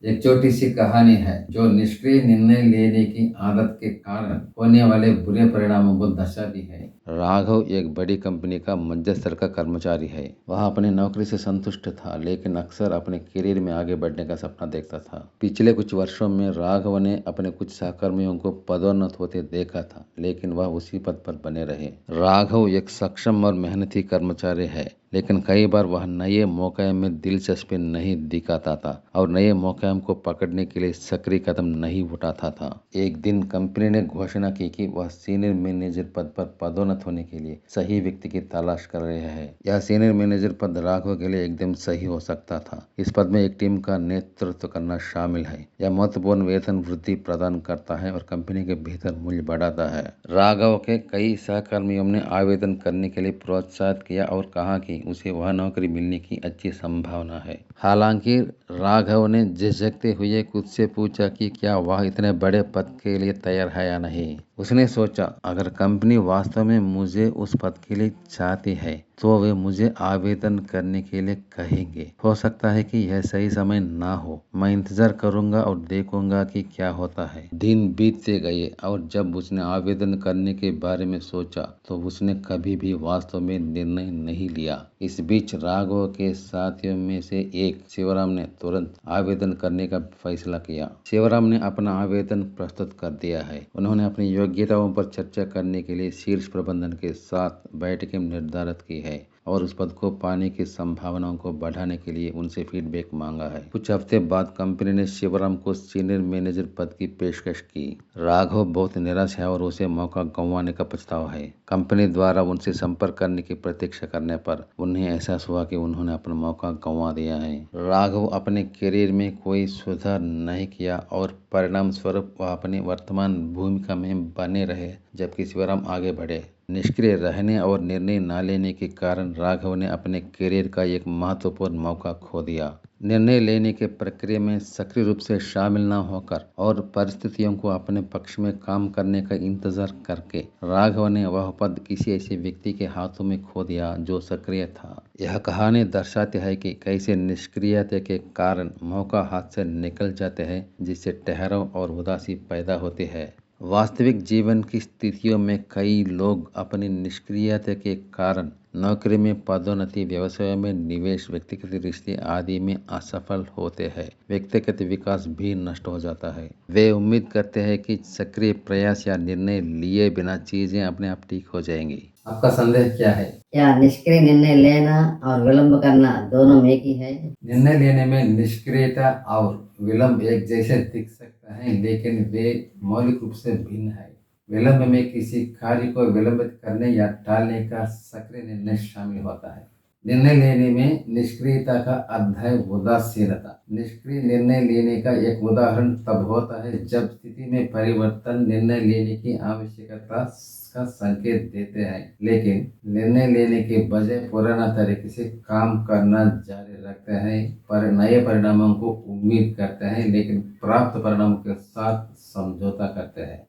एक छोटी सी कहानी है जो निष्क्रिय निर्णय लेने की आदत के कारण होने वाले बुरे परिणामों को दर्शाती है। राघव एक बड़ी कंपनी का मध्य स्तर का कर्मचारी है। वह अपनी नौकरी से संतुष्ट था, लेकिन अक्सर अपने करियर में आगे बढ़ने का सपना देखता था। पिछले कुछ वर्षों में राघव ने अपने कुछ सहकर्मियों को पदोन्नत होते देखा था, लेकिन वह उसी पद पर बने रहे। राघव एक सक्षम और मेहनती कर्मचारी है, लेकिन कई बार वह नए मौके में दिलचस्पी नहीं दिखाता था और नए मौके को पकड़ने के लिए सक्रिय कदम नहीं उठाता था। एक दिन कंपनी ने घोषणा की कि वह सीनियर मैनेजर पद पर पदोन्नत होने के लिए सही व्यक्ति की तलाश कर रहे हैं। यह सीनियर मैनेजर पद राघव के लिए एकदम सही हो सकता था। इस पद में एक टीम का नेतृत्व करना शामिल है। यह महत्वपूर्ण वेतन वृद्धि प्रदान करता है और कंपनी के बेहतर मूल्य बढ़ाता है। राघव के कई सहकर्मियों ने आवेदन करने के लिए प्रोत्साहित किया और कहा कि उसे वह नौकरी मिलने की अच्छी संभावना है। हालांकि राघव ने झिझकते हुए खुद से पूछा कि क्या वह इतने बड़े पद के लिए तैयार है या नहीं। उसने सोचा, अगर कंपनी वास्तव में मुझे उस पद के लिए चाहती है तो वे मुझे आवेदन करने के लिए कहेंगे। हो सकता है कि यह सही समय ना हो। मैं इंतजार करूंगा और देखूंगा कि क्या होता है। दिन बीतते गए और जब उसने आवेदन करने के बारे में सोचा तो उसने कभी भी वास्तव में निर्णय नहीं लिया। इस बीच राघव के साथियों में से एक शिवराम ने तुरंत आवेदन करने का फैसला किया। शिवराम ने अपना आवेदन प्रस्तुत कर दिया है। उन्होंने अपनी योग्यताओं पर चर्चा करने के लिए शीर्ष प्रबंधन के साथ बैठकें निर्धारित की है और उस पद को पाने की संभावनाओं को बढ़ाने के लिए उनसे फीडबैक मांगा है। कुछ हफ्ते बाद कंपनी ने शिवराम को सीनियर मैनेजर पद की पेशकश की। राघव बहुत निराश है और उसे मौका गंवाने का पछतावा है। कंपनी द्वारा उनसे संपर्क करने की प्रतीक्षा करने पर उन्हें एहसास हुआ कि उन्होंने अपना मौका गंवा दिया है। राघव अपने करियर में कोई सुधार नहीं किया और परिणाम स्वरूप वह अपनी वर्तमान भूमिका में बने रहे, जबकि शिवराम आगे बढ़े। निष्क्रिय रहने और निर्णय न लेने के कारण राघव ने अपने करियर का एक महत्वपूर्ण मौका खो दिया। निर्णय लेने के प्रक्रिया में सक्रिय रूप से शामिल न होकर और परिस्थितियों को अपने पक्ष में काम करने का इंतजार करके राघव ने वह पद किसी ऐसे व्यक्ति के हाथों में खो दिया जो सक्रिय था। यह कहानी दर्शाती है कि कैसे निष्क्रियता के कारण मौका हाथ से निकल जाते हैं, जिससे ठहराव और उदासी पैदा होती है। वास्तविक जीवन की स्थितियों में कई लोग अपनी निष्क्रियता के कारण नौकरी में पदोन्नति, व्यवसाय में निवेश, व्यक्तिगत रिश्ते आदि में असफल होते हैं। व्यक्तिगत विकास भी नष्ट हो जाता है। वे उम्मीद करते हैं कि सक्रिय प्रयास या निर्णय लिए बिना चीजें अपने आप ठीक हो जाएंगी। आपका संदेह क्या है? क्या निष्क्रिय निर्णय लेना और विलंब करना दोनों में एक ही है? निर्णय लेने में निष्क्रियता और विलंब एक जैसे दिख सकता है, लेकिन वे मौलिक रूप से भिन्न है। विलंब में किसी कार्य को विलंबित करने या टालने का सक्रिय निर्णय शामिल होता है। निर्णय लेने में निष्क्रियता का अर्थ है उदासीनता। निष्क्रिय निर्णय लेने का एक उदाहरण तब होता है जब स्थिति में परिवर्तन निर्णय लेने की आवश्यकता का संकेत देते हैं, लेकिन निर्णय लेने के बजाय पुराना तरीके से काम करना जारी रखते हैं, पर नए परिणामों को उम्मीद करते हैं, लेकिन प्राप्त परिणामों के साथ समझौता करते हैं।